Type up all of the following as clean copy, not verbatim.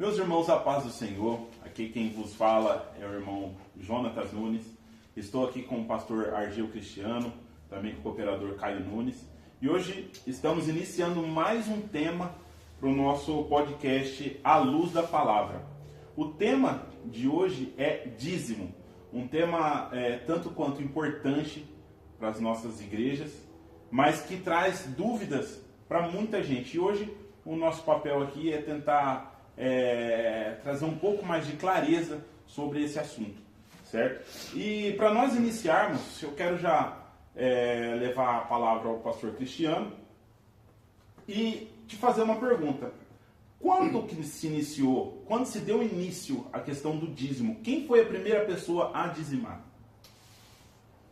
Meus irmãos, a paz do Senhor, aqui quem vos fala é o irmão Jonatas Nunes. Estou aqui com o pastor Argel Cristiano, também com o cooperador Caio Nunes. E hoje estamos iniciando mais um tema para o nosso podcast À Luz da Palavra. O tema de hoje é dízimo, um tema tanto quanto importante para as nossas igrejas, mas que traz dúvidas para muita gente. E hoje o nosso papel aqui é tentar trazer um pouco mais de clareza sobre esse assunto, certo? E para nós iniciarmos, eu quero já levar a palavra ao pastor Cristiano e te fazer uma pergunta. Quando que se iniciou, quando se deu início à questão do dízimo? Quem foi a primeira pessoa a dizimar?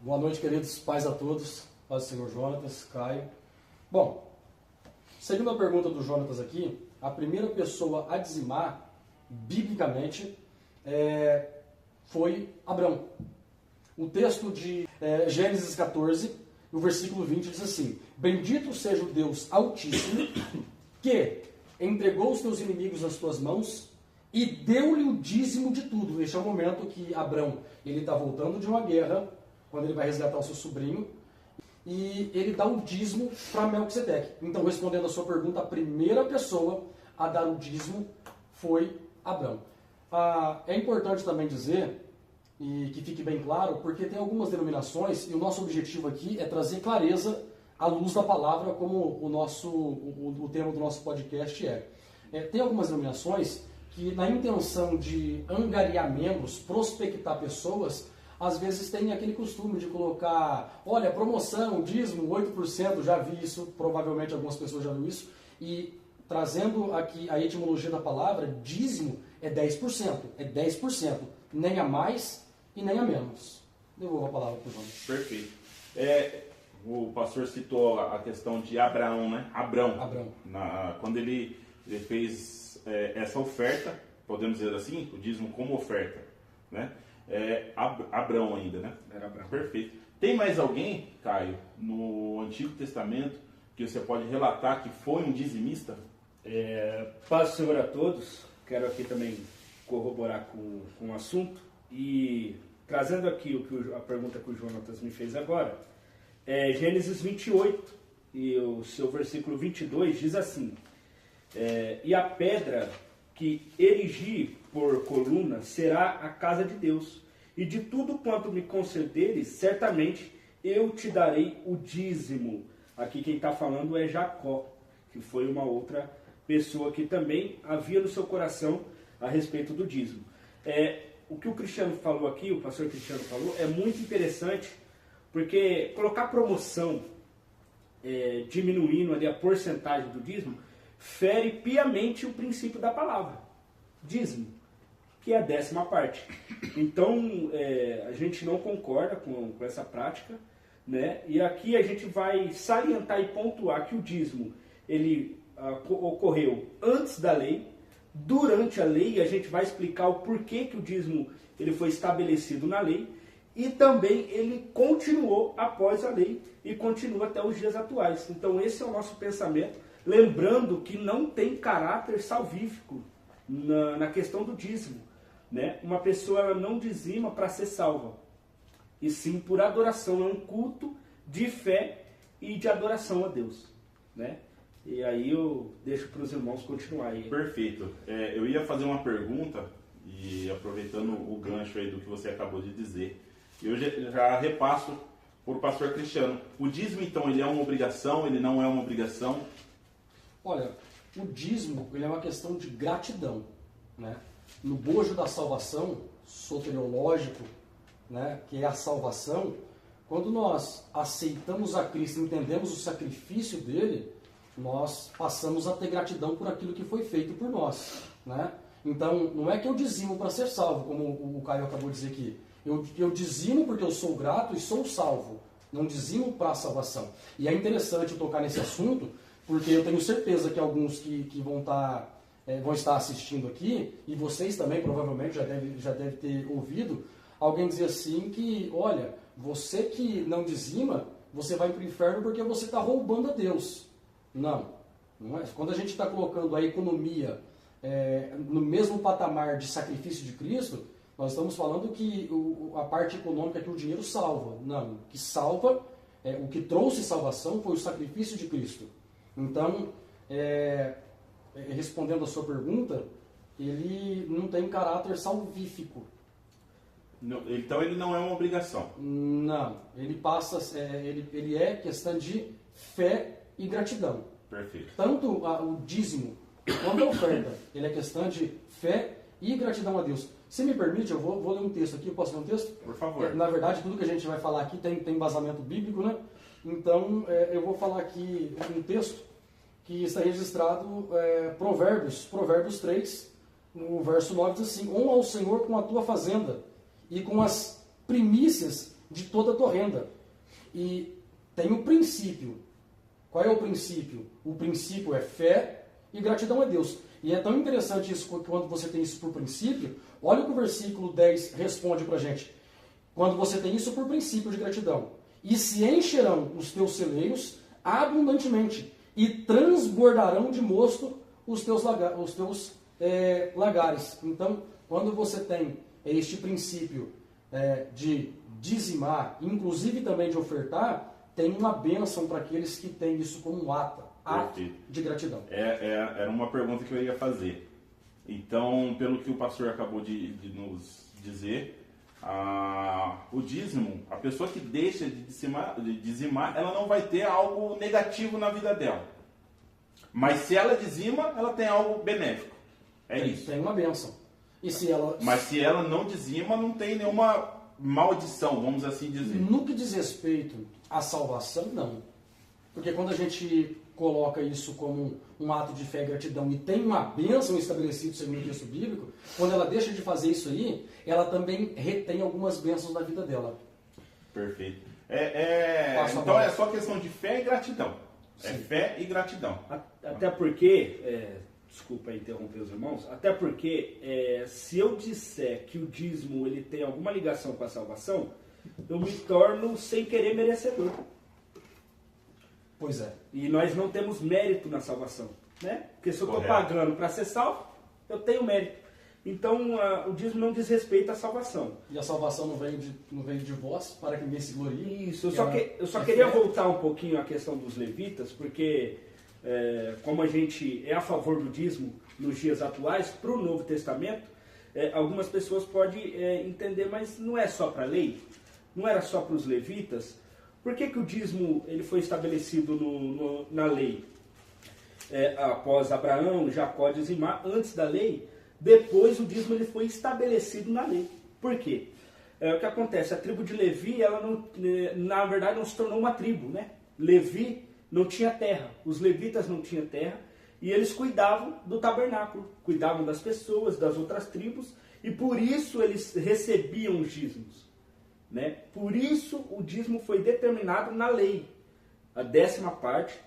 Boa noite, queridos pais a todos. Paz do Senhor Jonatas, Caio. Bom, seguindo a pergunta do Jonatas aqui, a primeira pessoa a dizimar, biblicamente, foi Abrão. O texto de Gênesis 14, no versículo 20, diz assim: Bendito seja o Deus Altíssimo, que entregou os teus inimigos nas tuas mãos e deu-lhe o dízimo de tudo. Este é o momento que Abrão está voltando de uma guerra, quando ele vai resgatar o seu sobrinho, e ele dá o dízimo para Melquisedeque. Então, respondendo a sua pergunta, a primeira pessoa a dar o dízimo foi Abrão. É importante também dizer, e que fique bem claro, porque tem algumas denominações, e o nosso objetivo aqui é trazer clareza à luz da palavra, como o tema do nosso podcast tem algumas denominações que, na intenção de angariar membros, prospectar pessoas, às vezes tem aquele costume de colocar, olha, promoção, dízimo, 8%, já vi isso, provavelmente algumas pessoas já viram isso, e trazendo aqui a etimologia da palavra, dízimo é 10%, é 10%, nem a mais e nem a menos. Devolvo a palavra para o João. Perfeito. O pastor citou a questão de Abraão, né? Abrão. Quando ele fez essa oferta, podemos dizer assim, o dízimo como oferta, né? Abrão ainda, né? Era Abrão. Perfeito. Tem mais alguém, Caio, no Antigo Testamento que você pode relatar que foi um dizimista? Paz do Senhor a todos. Quero aqui também corroborar com o assunto e trazendo aqui a pergunta que o Jonatas me fez agora. Gênesis 28 e o seu versículo 22 diz assim: E a pedra que erigi por coluna será a casa de Deus, e de tudo quanto me concederes, certamente eu te darei o dízimo. Aqui quem está falando é Jacó, que foi uma outra pessoa que também havia no seu coração a respeito do dízimo. O que o Cristiano falou aqui, o pastor Cristiano falou, é muito interessante, porque colocar promoção diminuindo ali a porcentagem do dízimo fere piamente o princípio da palavra, dízimo, que é a 10ª parte. Então, a gente não concorda com essa prática, né? E aqui a gente vai salientar e pontuar que o dízimo, ele ocorreu antes da lei, durante a lei, a gente vai explicar o porquê que o dízimo ele foi estabelecido na lei, e também ele continuou após a lei e continua até os dias atuais. Então esse é o nosso pensamento, lembrando que não tem caráter salvífico na questão do dízimo, né? Uma pessoa ela não dizima para ser salva, e sim por adoração, é um culto de fé e de adoração a Deus, né? E aí eu deixo para os irmãos continuar aí. Perfeito. Eu ia fazer uma pergunta, e aproveitando o gancho aí do que você acabou de dizer, eu já repasso para o pastor Cristiano. O dízimo, então, ele é uma obrigação, ele não é uma obrigação? Olha, o dízimo ele é uma questão de gratidão, né? No bojo da salvação, soteriológico, né, que é a salvação, quando nós aceitamos a Cristo, entendemos o sacrifício dele, nós passamos a ter gratidão por aquilo que foi feito por nós, né? Então, não é que eu dizimo para ser salvo, como o Caio acabou de dizer aqui. Eu dizimo porque eu sou grato e sou salvo. Não dizimo para a salvação. E é interessante tocar nesse assunto, porque eu tenho certeza que alguns que vão estar assistindo aqui, e vocês também provavelmente já deve ter ouvido, alguém dizer assim que, olha, você que não dizima, você vai para o inferno porque você está roubando a Deus. Não é. Quando a gente está colocando a economia no mesmo patamar de sacrifício de Cristo, nós estamos falando que a parte econômica que o dinheiro salva. Não, o que salva, o que trouxe salvação foi o sacrifício de Cristo. Então, respondendo a sua pergunta, ele não tem caráter salvífico. Então ele não é uma obrigação. Não, ele passa, ele é questão de fé e gratidão. Perfeito. Tanto o dízimo quanto a oferta, ele é questão de fé e gratidão a Deus. Se me permite, eu vou ler um texto aqui, eu posso ler um texto? Por favor. Na verdade, tudo que a gente vai falar aqui tem embasamento bíblico, né? Então, eu vou falar aqui um texto que está registrado, Provérbios 3, no verso 9, diz assim: honra ao Senhor com a tua fazenda e com as primícias de toda a tua renda. E tem o princípio. Qual é o princípio? O princípio é fé e gratidão a Deus. E é tão interessante isso quando você tem isso por princípio. Olha o que o versículo 10 responde para a gente. Quando você tem isso por princípio de gratidão. E se encherão os teus celeiros abundantemente, e transbordarão de mosto os teus lagares. Então, quando você tem este princípio de dizimar, inclusive também de ofertar, tem uma bênção para aqueles que têm isso como um ato de gratidão. Era uma pergunta que eu ia fazer. Então, pelo que o pastor acabou de nos dizer, o dízimo, a pessoa que deixa de dizimar, ela não vai ter algo negativo na vida dela. Mas se ela dizima, ela tem algo benéfico. Isso. Tem uma bênção. E se ela... Mas se ela não dizima, não tem nenhuma maldição, vamos assim dizer. No que diz respeito à salvação, não. Porque quando a gente coloca isso como um ato de fé e gratidão e tem uma bênção estabelecida segundo o texto bíblico, quando ela deixa de fazer isso aí, ela também retém algumas bênçãos na vida dela. Perfeito. Então é só questão de fé e gratidão. Sim. É fé e gratidão. Até porque, desculpa interromper os irmãos, até porque se eu disser que o dízimo ele tem alguma ligação com a salvação, eu me torno sem querer merecedor. Pois é. E nós não temos mérito na salvação, né? Porque se eu estou pagando para ser salvo, eu tenho mérito. Então o dízimo não diz respeito à salvação. E a salvação não veio de vós para que ninguém se glorie? Isso, eu só queria voltar um pouquinho à questão dos levitas, porque como a gente é a favor do dízimo nos dias atuais, para o Novo Testamento, algumas pessoas podem entender, mas não é só para a lei? Não era só para os levitas? Por que o dízimo ele foi estabelecido na lei? Após Abraão, Jacó dizimar, antes da lei, depois o dízimo ele foi estabelecido na lei. Por quê? O que acontece? A tribo de Levi, ela não, na verdade, não se tornou uma tribo, né? Levi não tinha terra, os levitas não tinham terra, e eles cuidavam do tabernáculo, cuidavam das pessoas, das outras tribos, e por isso eles recebiam os dízimos. Né? Por isso o dízimo foi determinado na lei. A 10ª parte,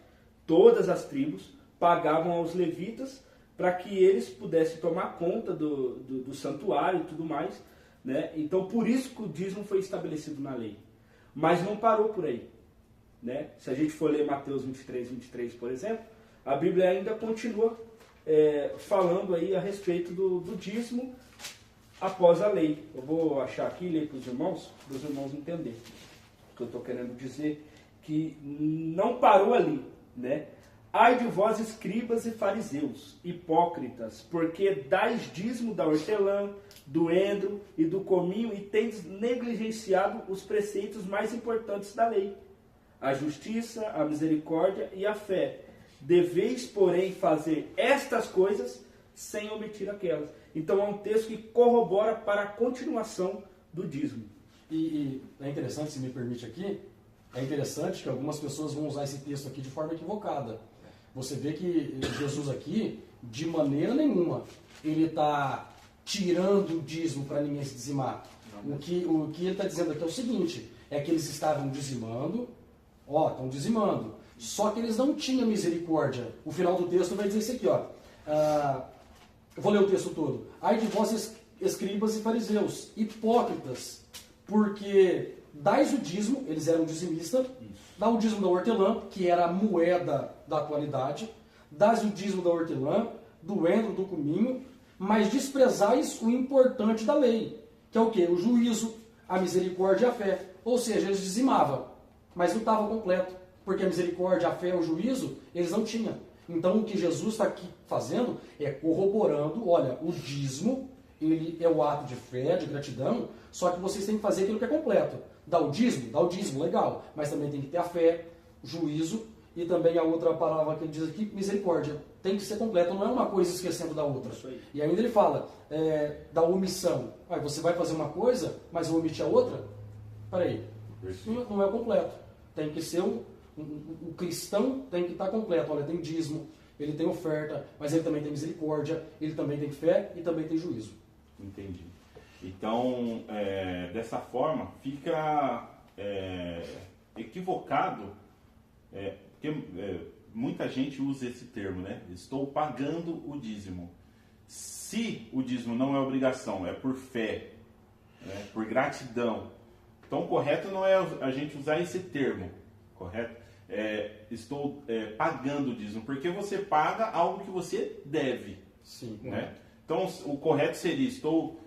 todas as tribos pagavam aos levitas para que eles pudessem tomar conta do santuário e tudo mais. Né? Então por isso que o dízimo foi estabelecido na lei. Mas não parou por aí. Né? Se a gente for ler Mateus 23, por exemplo, a Bíblia ainda continua falando aí a respeito do dízimo após a lei. Eu vou achar aqui e ler para os irmãos entenderem o que eu estou querendo dizer, que não parou ali, né? Ai de vós, escribas e fariseus, hipócritas, porque dais dízimo da hortelã, do endro e do cominho e tendes negligenciado os preceitos mais importantes da lei, a justiça, a misericórdia e a fé. Deveis, porém, fazer estas coisas sem omitir aquelas. Então é um texto que corrobora para a continuação do dízimo. E é interessante, se me permite aqui, é interessante que algumas pessoas vão usar esse texto aqui de forma equivocada. Você vê que Jesus aqui, de maneira nenhuma, ele está tirando o dízimo para ninguém se dizimar. O que ele está dizendo aqui é o seguinte, é que eles estavam dizimando, estão dizimando, só que eles não tinham misericórdia. O final do texto vai dizer isso aqui, eu vou ler o texto todo. Ai de vós, escribas e fariseus, hipócritas, porque dais o dízimo, eles eram dizimistas, dá o dízimo da hortelã, que era a moeda da atualidade, dás o dízimo da hortelã, do endro, do cominho, mas desprezais o importante da lei, que é o quê? O juízo, a misericórdia e a fé. Ou seja, eles dizimavam, mas não estava completo, porque a misericórdia, a fé e o juízo, eles não tinham. Então, o que Jesus está aqui fazendo é corroborando, olha, o dízimo, ele é o ato de fé, de gratidão, só que vocês têm que fazer aquilo que é completo. Dá o dízimo, legal, mas também tem que ter a fé, juízo, e também a outra palavra que ele diz aqui, misericórdia. Tem que ser completa, não é uma coisa esquecendo da outra. E ainda ele fala da omissão. Você vai fazer uma coisa, mas vai omitir a outra? Peraí, não é completo. Tem que ser o cristão tem que estar completo. Olha, tem dízimo, ele tem oferta, mas ele também tem misericórdia, ele também tem fé e também tem juízo. Entendi. Então, dessa forma, fica equivocado, porque muita gente usa esse termo, né? Estou pagando o dízimo. Se o dízimo não é obrigação, é por fé, né? Por gratidão. Então, o correto não é a gente usar esse termo, correto? Estou pagando o dízimo, porque você paga algo que você deve. Sim. Né? Então, o correto seria, estou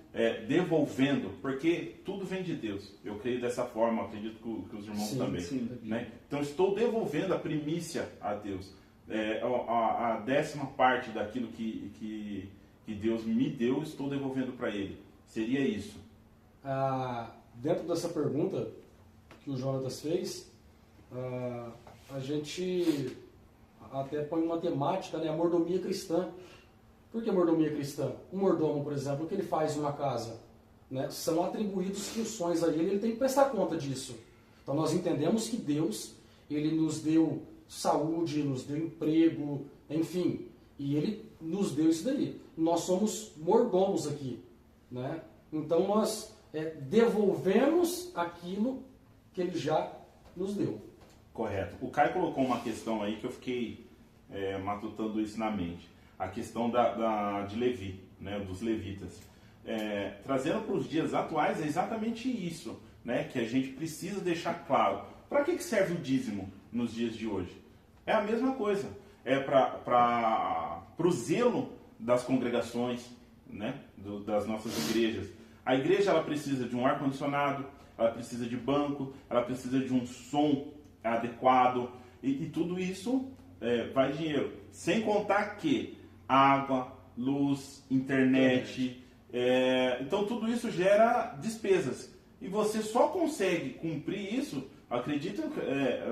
devolvendo, porque tudo vem de Deus. Eu creio dessa forma, acredito que os irmãos também. Sim. Né? Então, estou devolvendo a primícia a Deus. A 10ª parte daquilo que Deus me deu, estou devolvendo para Ele. Seria isso. Dentro dessa pergunta que o Jonatas fez, a gente até põe uma temática, né? A mordomia cristã. Por que mordomia cristã? Um mordomo, por exemplo, o que ele faz em uma casa, né? São atribuídos funções a ele tem que prestar conta disso. Então nós entendemos que Deus, ele nos deu saúde, nos deu emprego, enfim, e ele nos deu isso daí. Nós somos mordomos aqui, né? Então nós devolvemos aquilo que ele já nos deu. Correto. O Caio colocou uma questão aí que eu fiquei matutando isso na mente. A questão de Levi, né, dos levitas. Trazendo para os dias atuais é exatamente isso, né, que a gente precisa deixar claro. Para que serve o dízimo nos dias de hoje? É a mesma coisa. É para o zelo das congregações, né, das nossas igrejas. A igreja ela precisa de um ar-condicionado, ela precisa de banco, ela precisa de um som adequado, e tudo isso vai dinheiro. Sem contar que água, luz, internet, então tudo isso gera despesas. E você só consegue cumprir isso, acredito,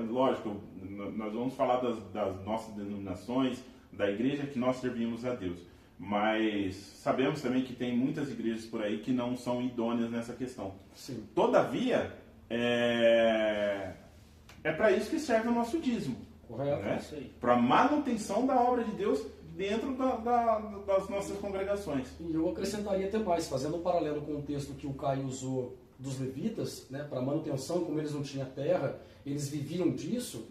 lógico, nós vamos falar das nossas denominações, da igreja que nós servimos a Deus. Mas sabemos também que tem muitas igrejas por aí que não são idôneas nessa questão. Sim. Todavia, é para isso que serve o nosso dízimo. Correto. Né? Isso aí. Para manutenção da obra de Deus dentro das nossas congregações. E eu acrescentaria até mais, fazendo um paralelo com o texto que o Caio usou dos levitas, né, para manutenção, como eles não tinham terra, eles viviam disso.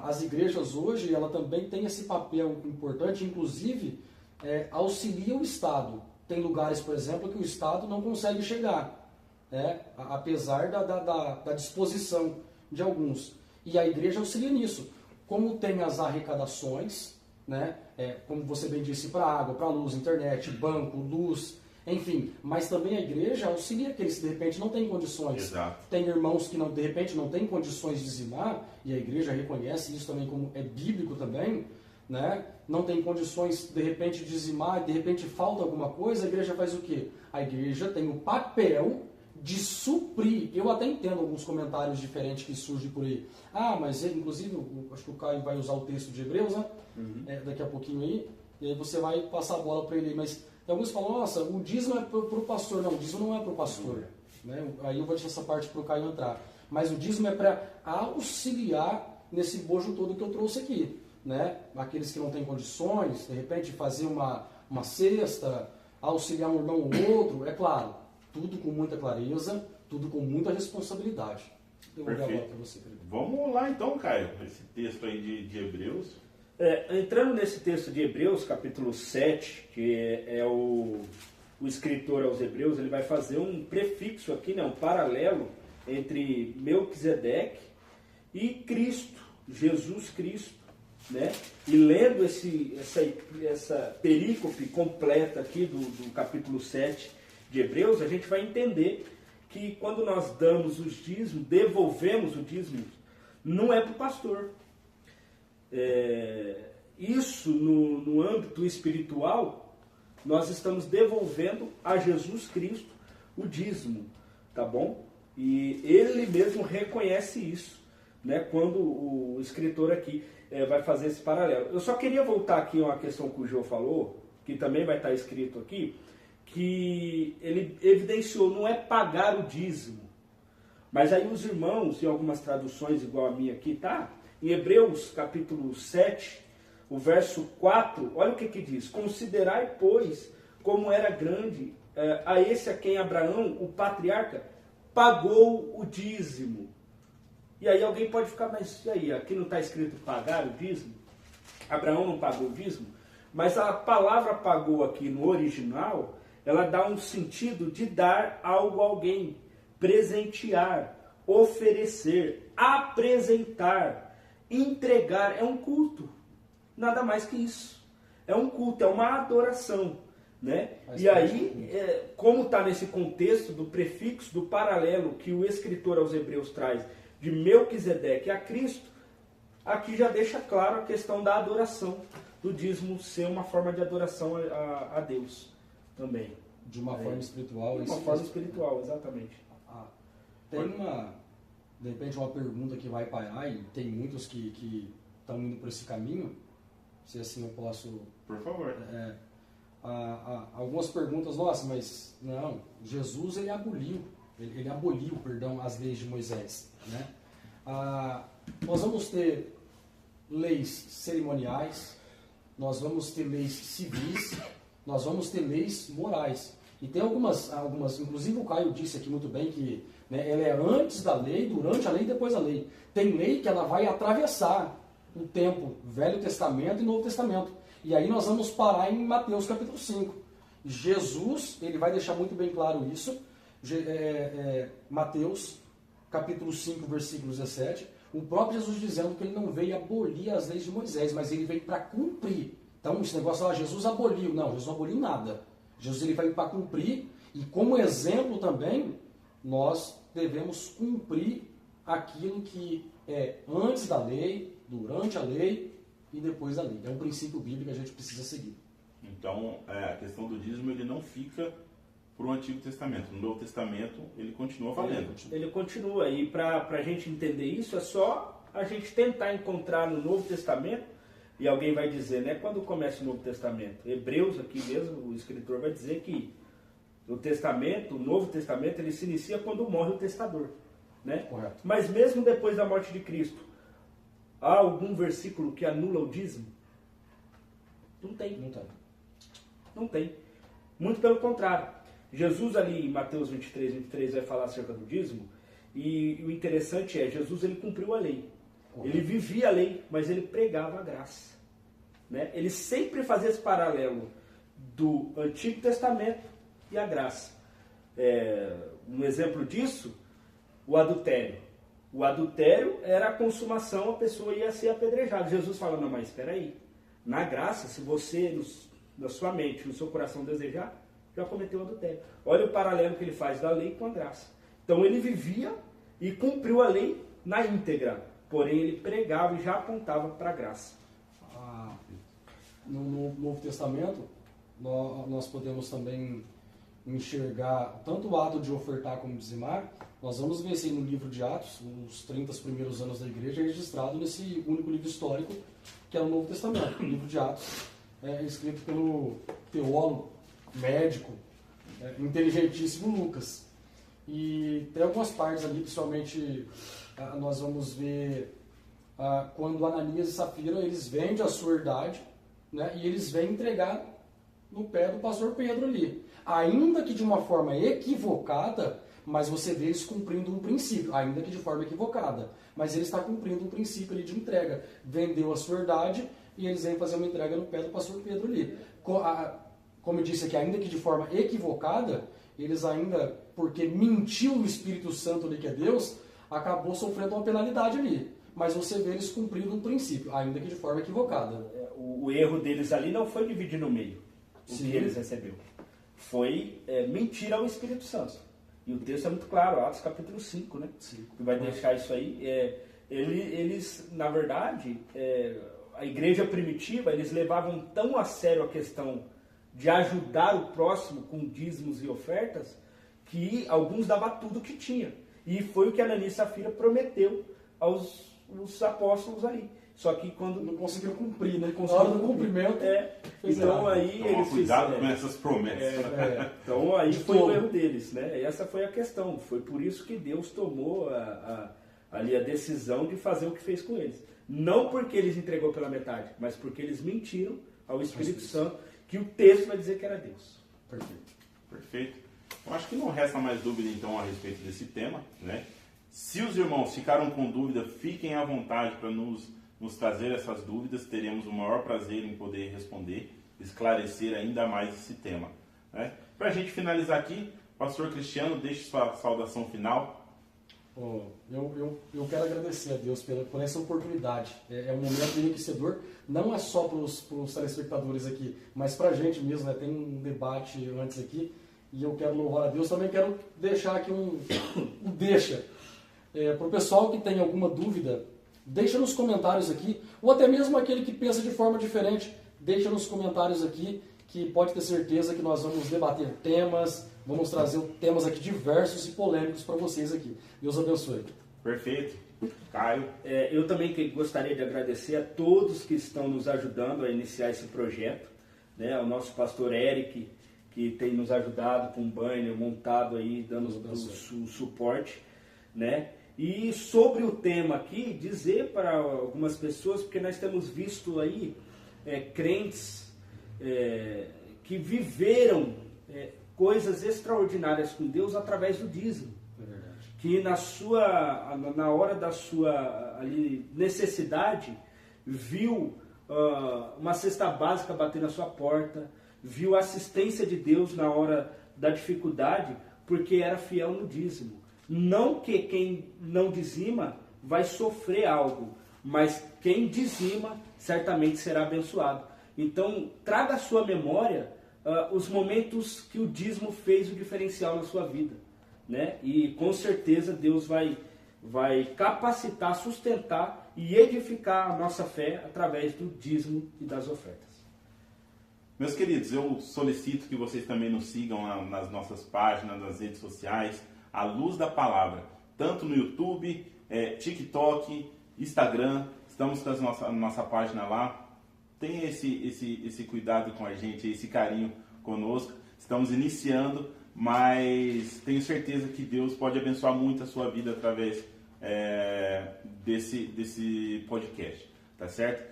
As igrejas hoje, ela também tem esse papel importante, inclusive auxilia o Estado. Tem lugares, por exemplo, que o Estado não consegue chegar, né, apesar da disposição de alguns. E a igreja auxilia nisso. Como tem as arrecadações, né, como você bem disse, para água, para luz, internet, banco, luz, enfim, mas também a igreja auxilia aqueles que de repente não têm condições. Exato. Tem irmãos que de repente não têm condições de dizimar, e a igreja reconhece isso também como bíblico também, né? Não tem condições de repente de dizimar, de repente falta alguma coisa, a igreja faz o quê? A igreja tem o papel de suprir. Eu até entendo alguns comentários diferentes que surgem por aí. Mas inclusive, acho que o Caio vai usar o texto de Hebreus, né? Daqui a pouquinho aí, e aí você vai passar a bola para ele aí, mas alguns falam, nossa, o dízimo é para o pastor. Não, o dízimo não é para o pastor. Né? Aí eu vou deixar essa parte para o Caio entrar. Mas o dízimo é para auxiliar nesse bojo todo que eu trouxe aqui. Né? Aqueles que não têm condições, de repente fazer uma cesta, auxiliar um irmão ou outro, é claro, tudo com muita clareza, tudo com muita responsabilidade. Eu vou dar a bola para você, querido. Vamos lá então, Caio, esse texto aí de Hebreus. Entrando nesse texto de Hebreus, capítulo 7, que é o escritor aos Hebreus, ele vai fazer um prefixo aqui, né, um paralelo entre Melquisedeque e Cristo, Jesus Cristo, né? E lendo essa perícope completa aqui do capítulo 7 de Hebreus, a gente vai entender que quando nós damos os dízimos, devolvemos o dízimo, não é para o pastor. Isso no âmbito espiritual, nós estamos devolvendo a Jesus Cristo o dízimo, tá bom? E ele mesmo reconhece isso, né, quando o escritor aqui vai fazer esse paralelo. Eu só queria voltar aqui a uma questão que o Jô falou, que também vai estar escrito aqui, que ele evidenciou, não é pagar o dízimo. Mas aí os irmãos, em algumas traduções igual a minha aqui, tá? Em Hebreus capítulo 7, o verso 4, olha o que diz: considerai, pois, como era grande a esse a quem Abraão, o patriarca, pagou o dízimo. E aí alguém pode ficar, mas e aí, aqui não está escrito pagar o dízimo? Abraão não pagou o dízimo? Mas a palavra pagou aqui no original, ela dá um sentido de dar algo a alguém, presentear, oferecer, apresentar, entregar. É um culto, nada mais que isso. É um culto, é uma adoração, né? E aí, como está nesse contexto do prefixo, do paralelo que o escritor aos Hebreus traz de Melquisedeque a Cristo, aqui já deixa claro a questão da adoração, do dízimo ser uma forma de adoração a Deus também. De uma forma espiritual. De uma forma espiritual, exatamente. Tem de repente, uma pergunta que vai pairar, e tem muitos que estão indo por esse caminho, se assim eu posso... Por favor. Algumas perguntas, nossa, mas não, Jesus ele aboliu as leis de Moisés, né? Nós vamos ter leis cerimoniais, nós vamos ter leis civis, nós vamos ter leis morais. E tem algumas, inclusive o Caio disse aqui muito bem que, né, ela é antes da lei, durante a lei e depois da lei. Tem lei que ela vai atravessar o tempo, Velho Testamento e Novo Testamento. E aí nós vamos parar em Mateus capítulo 5. Jesus, ele vai deixar muito bem claro isso. Mateus capítulo 5, versículo 17. O próprio Jesus dizendo que ele não veio abolir as leis de Moisés, mas ele veio para cumprir. Então esse negócio lá, Jesus aboliu. Não, Jesus não aboliu nada. Jesus ele veio para cumprir, e como exemplo também, nós devemos cumprir aquilo que é antes da lei, durante a lei e depois da lei. É um princípio bíblico que a gente precisa seguir. Então, a questão do dízimo, ele não fica para o Antigo Testamento. No Novo Testamento, ele continua valendo. Ele continua. E para a gente entender isso, é só a gente tentar encontrar no Novo Testamento, e alguém vai dizer, né, quando começa o Novo Testamento? Hebreus, aqui mesmo, o escritor vai dizer que o Novo Testamento, ele se inicia quando morre o testador, né? Correto. Mas mesmo depois da morte de Cristo, há algum versículo que anula o dízimo? Não tem. Não tem. Muito pelo contrário. Jesus ali em Mateus 23 vai falar acerca do dízimo, e o interessante é, Jesus ele cumpriu a lei. Ele vivia a lei, mas ele pregava a graça, né? Ele sempre fazia esse paralelo do Antigo Testamento e a graça. Um exemplo disso, o adultério. O adultério era a consumação, a pessoa ia ser apedrejada. Jesus fala, não, mas espera aí. Na graça, se você, na sua mente, no seu coração desejar, já cometeu adultério. Olha o paralelo que ele faz da lei com a graça. Então ele vivia e cumpriu a lei na íntegra. Porém, ele pregava e já apontava para a graça. No Novo Testamento, nós podemos também enxergar tanto o ato de ofertar como dizimar. Nós vamos ver isso aí no livro de Atos, os 30 primeiros anos da igreja, registrado nesse único livro histórico, que é o Novo Testamento. O livro de Atos é escrito pelo teólogo, médico, inteligentíssimo Lucas. E tem algumas partes ali, principalmente nós vamos ver quando Ananias e Safira eles vendem a sua herdade, né, e eles vêm entregar no pé do pastor Pedro ali. Ainda que de uma forma equivocada, mas você vê eles cumprindo um princípio, ainda que de forma equivocada. Mas ele está cumprindo um princípio ali de entrega. Vendeu a sua herdade e eles vêm fazer uma entrega no pé do pastor Pedro ali. Como eu disse aqui, ainda que de forma equivocada, eles ainda, porque mentiu o Espírito Santo ali que é Deus, acabou sofrendo uma penalidade ali. mas você vê eles cumprindo um princípio, ainda que de forma equivocada. O erro deles ali não foi dividir no meio o Sim. que eles receberam. Foi mentir ao Espírito Santo. E o texto é muito claro, Atos capítulo 5, né? Sim. Que vai deixar isso aí. Eles, na verdade, a igreja primitiva, eles levavam tão a sério a questão de ajudar o próximo com dízimos e ofertas, que alguns davam tudo que tinha. E foi o que Ananias e Safira prometeu aos apóstolos ali. Só que quando Não conseguiram cumprir, né? Conseguiram Na hora do cumprir. cumprimento, fez então errado. aí Toma eles cuidado fizeram, com essas promessas. então aí De foi todo. o erro deles, né? E essa foi a questão. Foi por isso que Deus tomou ali a decisão de fazer o que fez com eles. Não porque eles entregou pela metade, mas porque eles mentiram ao Espírito Santo, que o texto vai dizer que era Deus. Perfeito. Perfeito. Eu acho que não resta mais dúvida então a respeito desse tema, né? Se os irmãos ficaram com dúvida, fiquem à vontade para nos trazer essas dúvidas. Teremos o maior prazer em poder responder, esclarecer ainda mais esse tema, né? Para a gente finalizar aqui, Pastor Cristiano, deixe sua saudação final. Eu quero agradecer a Deus por essa oportunidade. É um momento enriquecedor, não é só para os telespectadores aqui, mas para a gente mesmo, né? Tem um debate antes aqui, e eu quero louvar a Deus. Também quero deixar aqui um deixa. Para o pessoal que tem alguma dúvida, deixa nos comentários aqui, ou até mesmo aquele que pensa de forma diferente, deixa nos comentários aqui, que pode ter certeza que nós vamos debater temas, vamos trazer temas aqui diversos e polêmicos para vocês aqui. Deus abençoe. Perfeito. Caio. Eu também gostaria de agradecer a todos que estão nos ajudando a iniciar esse projeto, né? Ao nosso pastor Eric, que tem nos ajudado com um banner montado aí, dando o suporte, né? E sobre o tema aqui, dizer para algumas pessoas, porque nós temos visto aí crentes que viveram coisas extraordinárias com Deus através do dízimo. É verdade. Que na hora da sua ali, necessidade, viu uma cesta básica bater na sua porta, viu a assistência de Deus na hora da dificuldade, porque era fiel no dízimo. Não que quem não dizima vai sofrer algo, mas quem dizima certamente será abençoado. Então, traga à sua memória os momentos que o dízimo fez o diferencial na sua vida, né? E com certeza Deus vai capacitar, sustentar e edificar a nossa fé através do dízimo e das ofertas. Meus queridos, eu solicito que vocês também nos sigam nas nossas páginas, nas redes sociais, à luz da palavra, tanto no YouTube, TikTok, Instagram. Estamos com a nossa página lá. Tenha esse cuidado com a gente, esse carinho conosco. Estamos iniciando, mas tenho certeza que Deus pode abençoar muito a sua vida através desse podcast, tá certo?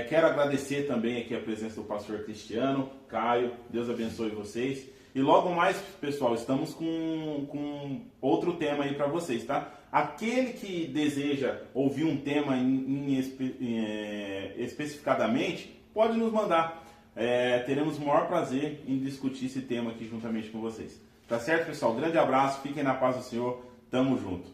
Quero agradecer também aqui a presença do pastor Cristiano, Caio. Deus abençoe vocês. E logo mais, pessoal, estamos com outro tema aí para vocês, tá? Aquele que deseja ouvir um tema especificadamente, pode nos mandar. Teremos o maior prazer em discutir esse tema aqui juntamente com vocês. Tá certo, pessoal? Grande abraço, fiquem na paz do Senhor. Tamo junto.